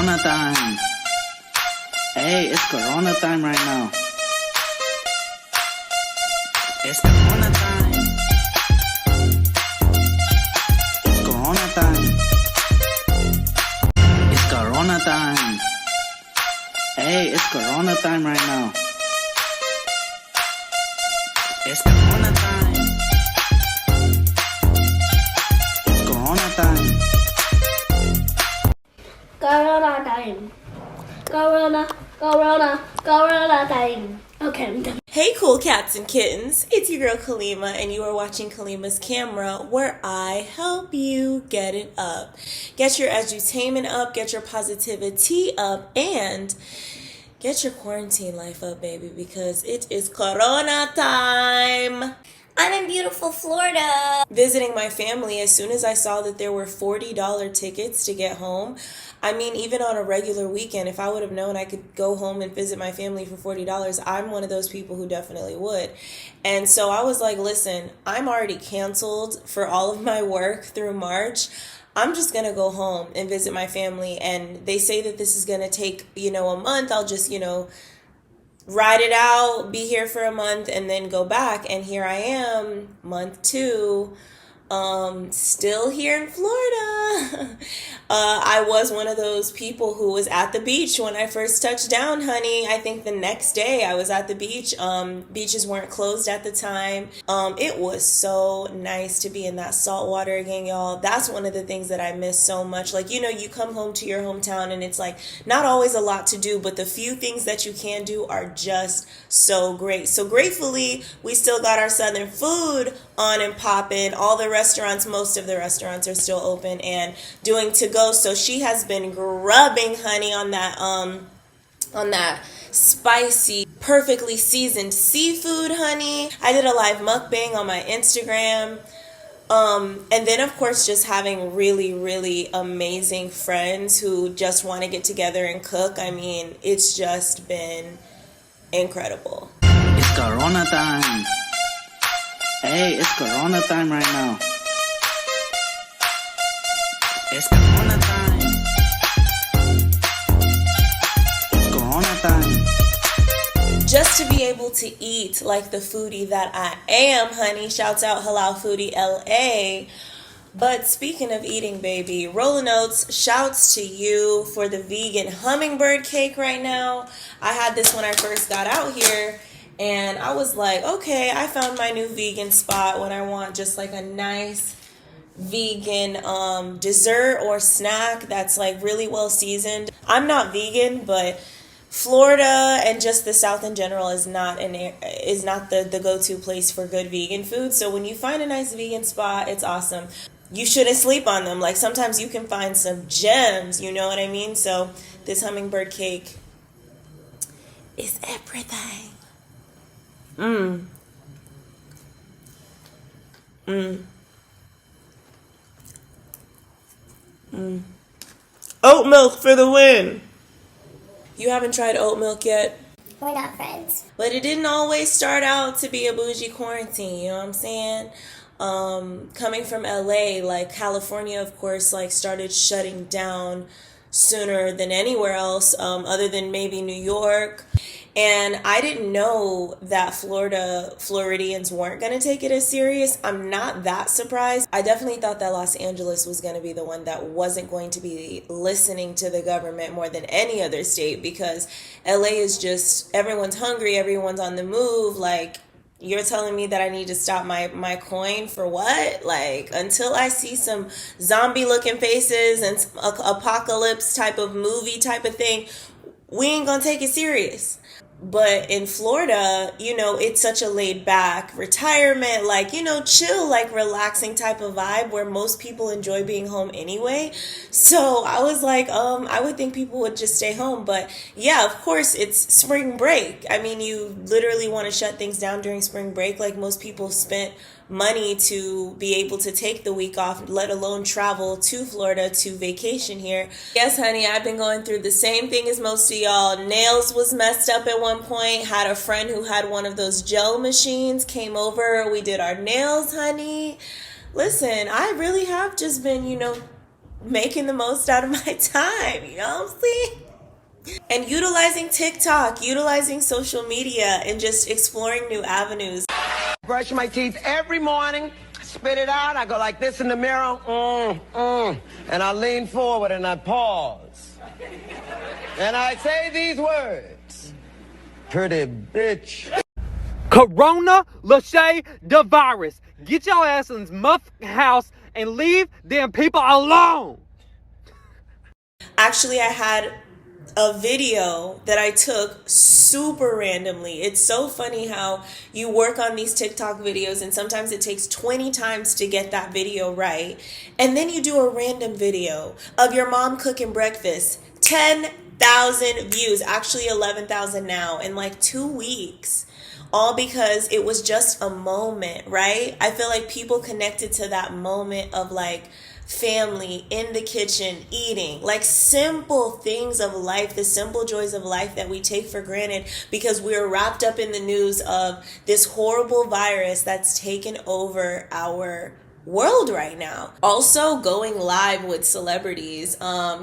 Corona time. Hey, it's Corona time right now. It's Corona time. It's Corona time. It's Corona time. Hey, it's Corona time right now. It's Corona time. It's Corona time. Corona time. Corona time. Okay, I'm done. Hey cool cats and kittens, it's your girl Kalima and you are watching Kalima's Camera where I help you get it up. Get your edutainment up, get your positivity up, and get your quarantine life up, baby, because it is Corona time. I'm in beautiful Florida. Visiting my family, as soon as I saw that there were $40 tickets to get home, I mean, even on a regular weekend, if I would have known I could go home and visit my family for $40, I'm one of those people who definitely would. And so I was like, listen, I'm already canceled for all of my work through March. I'm just going to go home and visit my family. And they say that this is going to take, a month. I'll just, ride it out, be here for a month, and then go back. And here I am, month 2, still here in Florida. I was one of those people who was at the beach when I first touched down, honey. I think the next day I was at the beach. Beaches weren't closed at the time. It was so nice to be in that salt water again, y'all. That's one of the things that I miss so much. Like, you come home to your hometown and it's like not always a lot to do, but the few things that you can do are just so great. So gratefully, we still got our southern food on and popping. All the restaurants, most of the restaurants are still open and doing to go. So she has been grubbing, honey, on that spicy, perfectly seasoned seafood, honey. I did a live mukbang on my Instagram. And then, of course, just having really, really amazing friends who just want to get together and cook. I mean, it's just been incredible. It's Corona time. Hey, it's Corona time right now. It's Corona time. It's Corona time. Just to be able to eat like the foodie that I am, honey. Shouts out Halal Foodie LA. But speaking of eating, baby, Rollin' Oats, shouts to you for the vegan hummingbird cake right now. I had this when I first got out here. And I was like, okay, I found my new vegan spot when I want just like a nice vegan dessert or snack that's like really well seasoned. I'm not vegan, but Florida and just the South in general is not the go-to place for good vegan food. So when you find a nice vegan spot, it's awesome. You shouldn't sleep on them. Like sometimes you can find some gems, you know what I mean? So this hummingbird cake is everything. Oat milk for the win. You haven't tried oat milk yet? We're not friends. But it didn't always start out to be a bougie quarantine, you know what I'm saying? Coming from LA, like California, of course, like started shutting down sooner than anywhere else, other than maybe New York. And I didn't know that Floridians weren't going to take it as serious. I'm not that surprised. I definitely thought that Los Angeles was going to be the one that wasn't going to be listening to the government more than any other state, because LA is just, everyone's hungry, everyone's on the move. Like, you're telling me that I need to stop my coin for what? Like, until I see some zombie looking faces and some apocalypse type of movie type of thing, we ain't gonna take it serious. But in Florida, it's such a laid back retirement, like, chill, like relaxing type of vibe where most people enjoy being home anyway. So I was like, I would think people would just stay home. But yeah, of course, it's spring break. I mean, you literally want to shut things down during spring break. Like most people spent money to be able to take the week off, let alone travel to Florida to vacation here. Yes, honey, I've been going through the same thing as most of y'all. Nails was messed up at one point. Had a friend who had one of those gel machines, came over, we did our nails, honey. Listen, I really have just been, making the most out of my time, you know what I'm saying? And utilizing TikTok, utilizing social media, and just exploring new avenues. Brush my teeth every morning, spit it out. I go like this in the mirror, and I lean forward and I pause. And I say these words, pretty bitch. Corona, Lachey, the virus. Get your ass in this motherfucking house and leave them people alone. Actually, I had a video that I took super randomly. It's so funny how you work on these TikTok videos and sometimes it takes 20 times to get that video right. And then you do a random video of your mom cooking breakfast. 10,000 views, actually 11,000 now in like 2 weeks. All because it was just a moment, right? I feel like people connected to that moment of like family in the kitchen eating, like simple things of life, the simple joys of life that we take for granted because we're wrapped up in the news of this horrible virus that's taken over our world right now. Also going live with celebrities.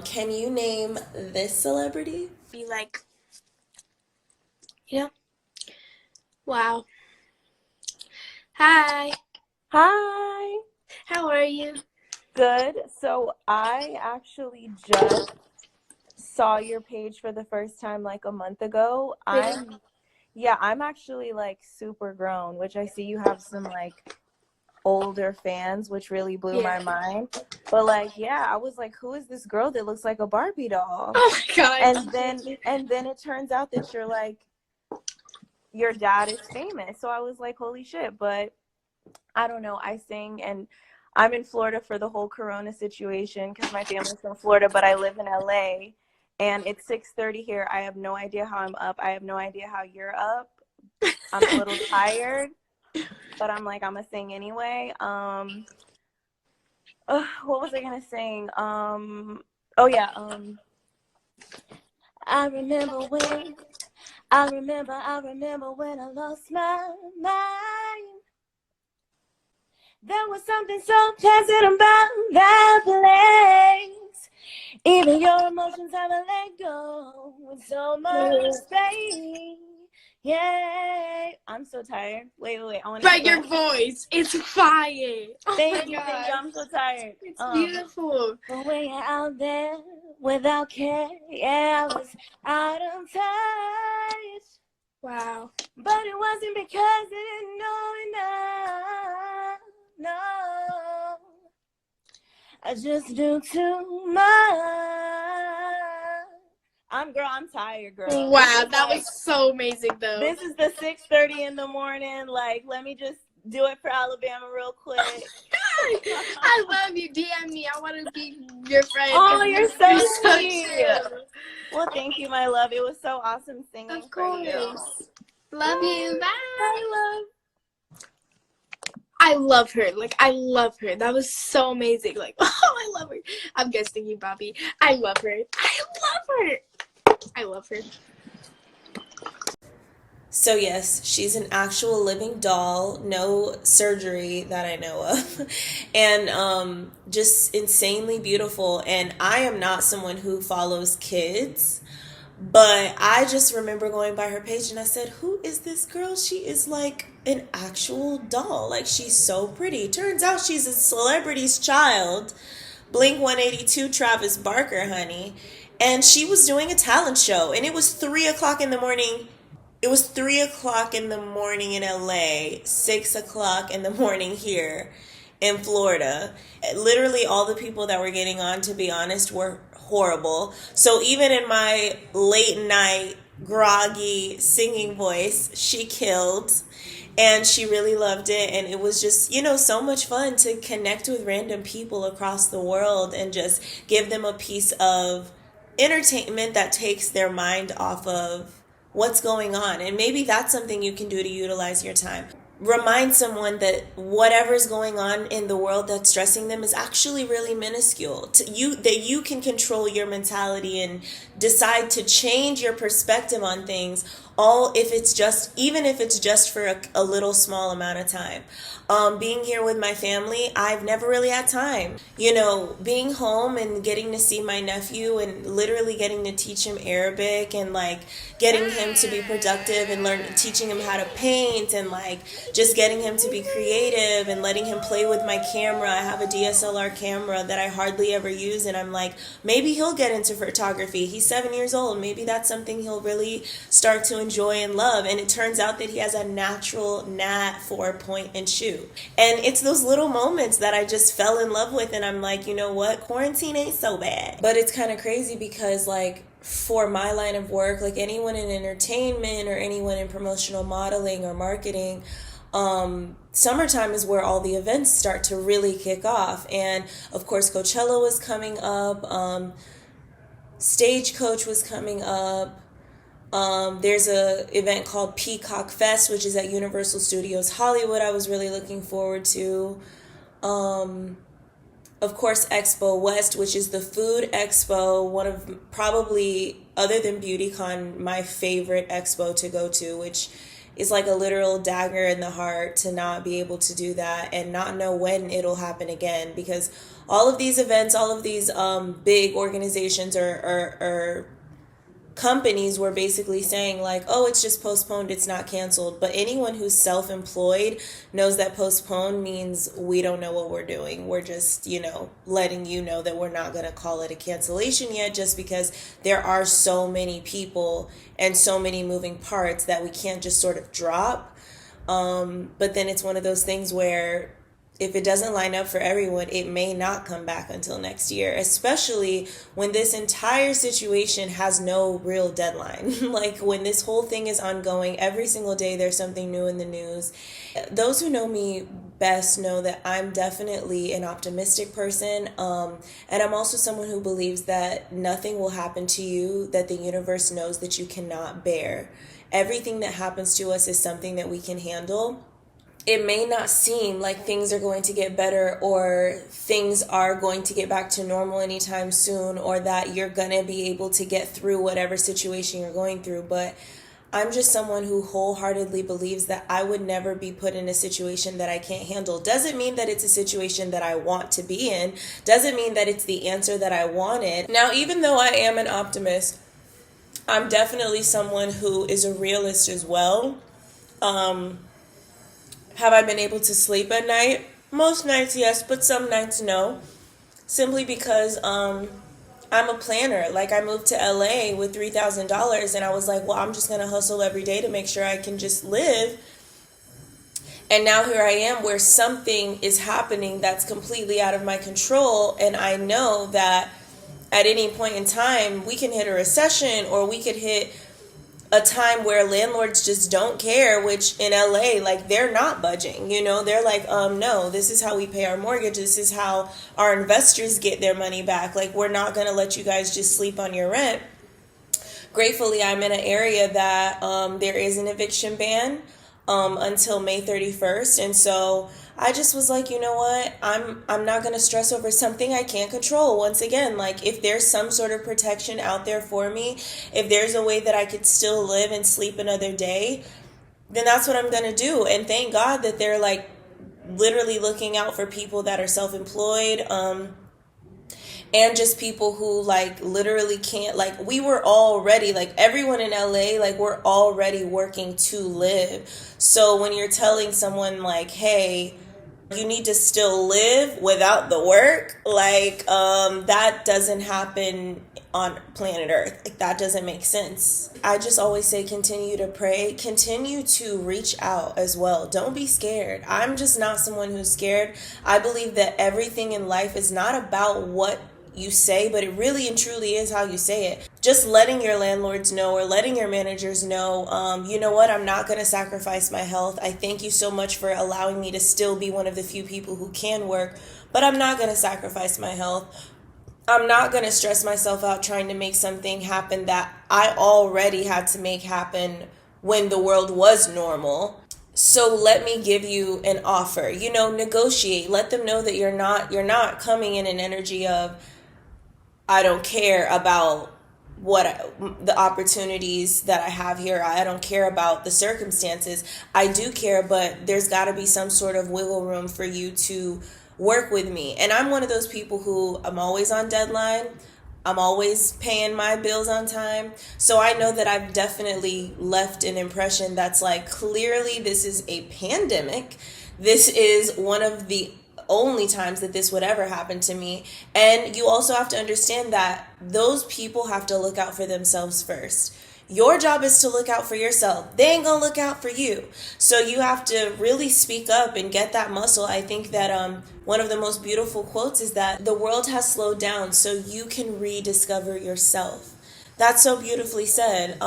Can you name this celebrity? Be like, yeah. Wow. Hi. Hi. How are you? Good. So I actually just saw your page for the first time like a month ago. I'm actually like super grown, which I see you have some like older fans, which really blew my mind. But like, yeah, I was like, who is this girl that looks like a Barbie doll? Oh my god. And then it turns out that you're like, your dad is famous. So I was like, holy shit. But I don't know. I sing and I'm in Florida for the whole Corona situation because my family's from Florida, but I live in LA and it's 6:30 here. I have no idea how I'm up. I have no idea how you're up. I'm a little tired, but I'm like, I'm gonna sing anyway. What was I gonna sing? Oh yeah. I remember when I lost my mind. There was something so pleasant about that place. Even your emotions haven't let go with so much space. Yeah. I'm so tired. Wait. I want to. But your voice, it's fire. Thank you. I'm so tired. It's beautiful. But when you're out there without care, yeah, I was out of touch. Wow. But it wasn't because I didn't know enough. No, I just do too much. I'm tired, girl. Wow, that was so amazing though. This is the 6:30 in the morning. Like, let me just do it for Alabama real quick. I love you. DM me. I want to be your friend. Oh, you're so sweet. Chill. Well, thank you, my love. It was so awesome singing Of for you. course. Love you. Bye. I love her. Like, I love her. That was so amazing. Like, oh, I love her. I'm guessing you, Bobby. I love her. I love her. So yes, she's an actual living doll, no surgery that I know of, and just insanely beautiful. And I am not someone who follows kids, but I just remember going by her page and I said, who is this girl? She is like an actual doll. Like, she's so pretty. Turns out she's a celebrity's child. Blink 182 Travis Barker, honey. And she was doing a talent show and it was 3 o'clock in the morning. It was 3 o'clock in the morning in LA, 6 o'clock in the morning here in Florida. Literally all the people that were getting on, to be honest, were horrible. So even in my late night groggy singing voice, she killed. And she really loved it. And it was just, so much fun to connect with random people across the world and just give them a piece of entertainment that takes their mind off of what's going on. And maybe that's something you can do to utilize your time. remind someone that whatever's going on in the world that's stressing them is actually really minuscule. That you can control your mentality and decide to change your perspective on things, even if it's just for a little small amount of time. Being here with my family, I've never really had time. Being home and getting to see my nephew and literally getting to teach him Arabic and like getting him to be productive and teaching him how to paint and like just getting him to be creative and letting him play with my camera. I have a DSLR camera that I hardly ever use, and I'm like, maybe he'll get into photography. He's 7 years old. Maybe that's something he'll really start to enjoy and love. And it turns out that he has a natural knack for point and shoot. And it's those little moments that I just fell in love with, and I'm like, you know what? Quarantine ain't so bad. But it's kind of crazy because like for my line of work, like anyone in entertainment or anyone in promotional modeling or marketing, summertime is where all the events start to really kick off. And of course, Coachella was coming up. Stagecoach was coming up. There's a event called Peacock Fest, which is at Universal Studios Hollywood. I was really looking forward to. Of course, Expo West, which is the food expo, one of probably, other than BeautyCon, my favorite expo to go to, which is like a literal dagger in the heart to not be able to do that and not know when it'll happen again, because all of these events, all of these big organizations or companies were basically saying like, oh, it's just postponed, it's not canceled. But anyone who's self-employed knows that postponed means we don't know what we're doing. We're just, letting you know that we're not going to call it a cancellation yet, just because there are so many people and so many moving parts that we can't just sort of drop. But then it's one of those things where if it doesn't line up for everyone, it may not come back until next year, especially when this entire situation has no real deadline. Like when this whole thing is ongoing, every single day there's something new in the news. Those who know me best know that I'm definitely an optimistic person. And I'm also someone who believes that nothing will happen to you that the universe knows that you cannot bear. Everything that happens to us is something that we can handle. It may not seem like things are going to get better or things are going to get back to normal anytime soon, or that you're going to be able to get through whatever situation you're going through. But I'm just someone who wholeheartedly believes that I would never be put in a situation that I can't handle. Doesn't mean that it's a situation that I want to be in. Doesn't mean that it's the answer that I wanted. Now, even though I am an optimist, I'm definitely someone who is a realist as well. Have I been able to sleep at night? Most nights, yes, but some nights, no. Simply because I'm a planner. Like, I moved to LA with $3,000, and I was like, well, I'm just going to hustle every day to make sure I can just live. And now here I am where something is happening that's completely out of my control, and I know that at any point in time, we can hit a recession, or we could hit a time where landlords just don't care, which in LA, like, they're not budging, they're like, no, this is how we pay our mortgage. This is how our investors get their money back. Like, we're not going to let you guys just sleep on your rent. Gratefully, I'm in an area that there is an eviction ban until May 31st. And so I just was like, you know what? I'm not going to stress over something I can't control. Once again, like, if there's some sort of protection out there for me, if there's a way that I could still live and sleep another day, then that's what I'm going to do. And thank God that they're like literally looking out for people that are self-employed, and just people who like literally can't, like, we were already, like, everyone in LA, like, we're already working to live. So when you're telling someone like, hey, you need to still live without the work, like, that doesn't happen on planet Earth. Like, that doesn't make sense. I just always say, continue to pray, continue to reach out as well. Don't be scared. I'm just not someone who's scared. I believe that everything in life is not about what you say, but it really and truly is how you say it. Just letting your landlords know or letting your managers know, you know what, I'm not going to sacrifice my health. I thank you so much for allowing me to still be one of the few people who can work, but I'm not going to sacrifice my health. I'm not going to stress myself out trying to make something happen that I already had to make happen when the world was normal. So let me give you an offer. Negotiate. Let them know that you're not coming in an energy of, I don't care about the opportunities that I have here. I don't care about the circumstances. I do care, but there's got to be some sort of wiggle room for you to work with me. And I'm one of those people who, I'm always on deadline. I'm always paying my bills on time. So I know that I've definitely left an impression that's like, clearly this is a pandemic. This is one of the only times that this would ever happen to me. And you also have to understand that those people have to look out for themselves first. Your job is to look out for yourself. They ain't gonna look out for you. So you have to really speak up and get that muscle. I think that one of the most beautiful quotes is that the world has slowed down so you can rediscover yourself. That's so beautifully said.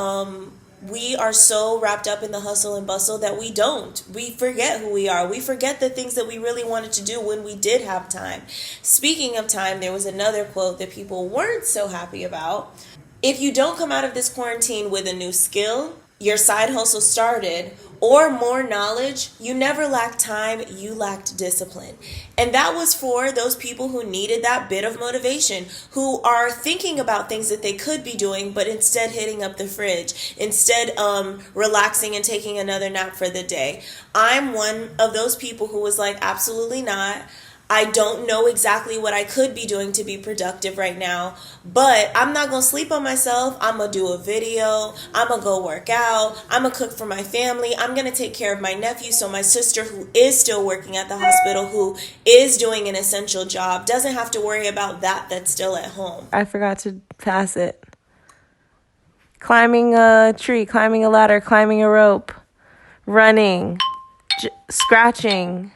We are so wrapped up in the hustle and bustle that we forget who we are. We forget the things that we really wanted to do when we did have time. Speaking of time, there was another quote that people weren't so happy about. If you don't come out of this quarantine with a new skill, your side hustle started, or more knowledge, you never lacked time, you lacked discipline. And that was for those people who needed that bit of motivation, who are thinking about things that they could be doing, but instead hitting up the fridge, instead relaxing and taking another nap for the day. I'm one of those people who was like, absolutely not. I don't know exactly what I could be doing to be productive right now, but I'm not going to sleep on myself. I'm going to do a video. I'm going to go work out. I'm going to cook for my family. I'm going to take care of my nephew so my sister, who is still working at the hospital, who is doing an essential job, doesn't have to worry about that's still at home. I forgot to pass it. Climbing a tree, climbing a ladder, climbing a rope, running, scratching.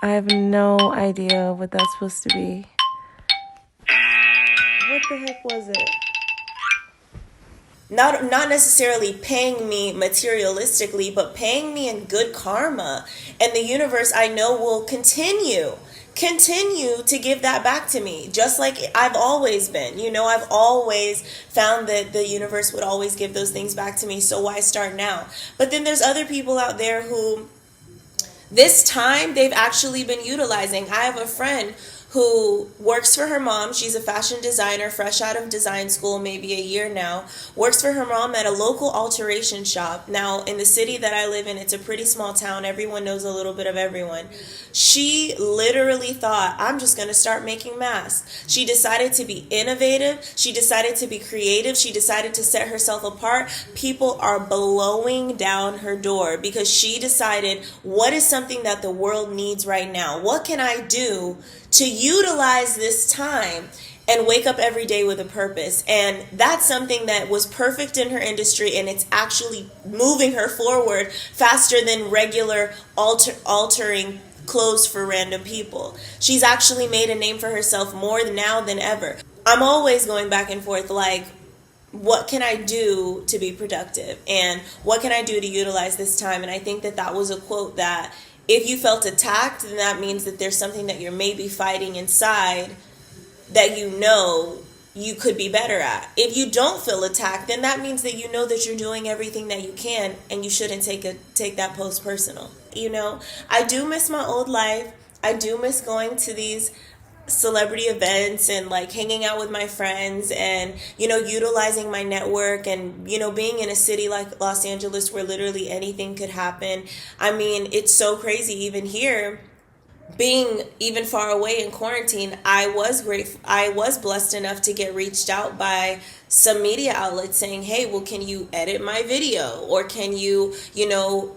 I have no idea what that's supposed to be. What the heck was it? Not necessarily paying me materialistically, but paying me in good karma. And the universe, I know, will continue to give that back to me, just like I've always been. I've always found that the universe would always give those things back to me, so why start now? But then there's other people out there who this time they've actually been utilizing. I have a friend who works for her mom. She's a fashion designer, fresh out of design school, maybe a year now. Works for her mom at a local alteration shop. Now, in the city that I live in, it's a pretty small town. Everyone knows a little bit of everyone. She literally thought, I'm just going to start making masks. She decided to be innovative. She decided to be creative. She decided to set herself apart. People are blowing down her door because she decided, what is something that the world needs right now? What can I do to utilize this time and wake up every day with a purpose? And that's something that was perfect in her industry, and it's actually moving her forward faster than regular altering clothes for random people. She's actually made a name for herself more now than ever. I'm always going back and forth like, what can I do to be productive? And what can I do to utilize this time? And I think that was a quote that, if you felt attacked, then that means that there's something that you're maybe fighting inside that you could be better at. If you don't feel attacked, then that means that you know that you're doing everything that you can, and you shouldn't take that post personal. I do miss my old life. I do miss going to these celebrity events and like hanging out with my friends and utilizing my network and being in a city like Los Angeles where literally anything could happen. I mean, it's so crazy. Even here, being even far away in quarantine, I was blessed enough to get reached out by some media outlets saying, hey, well, can you edit my video? Or can you,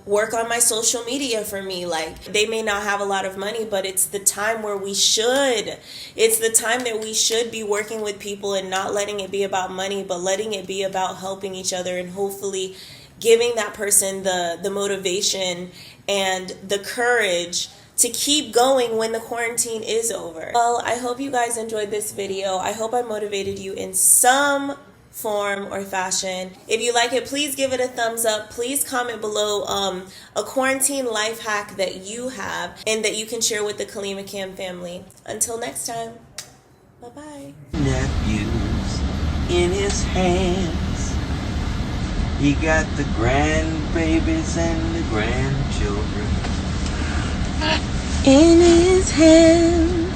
work on my social media for me? Like, they may not have a lot of money, but it's the time where it's the time that we should be working with people and not letting it be about money, but letting it be about helping each other and hopefully giving that person the motivation and the courage to keep going when the quarantine is over. Well, I hope you guys enjoyed this video. I hope I motivated you in some form or fashion. If you like it, please give it a thumbs up. Please comment below a quarantine life hack that you have and that you can share with the Kalima Kam family. Until next time, bye-bye. Nephews in his hands. He got the grandbabies and the grandchildren In his hand.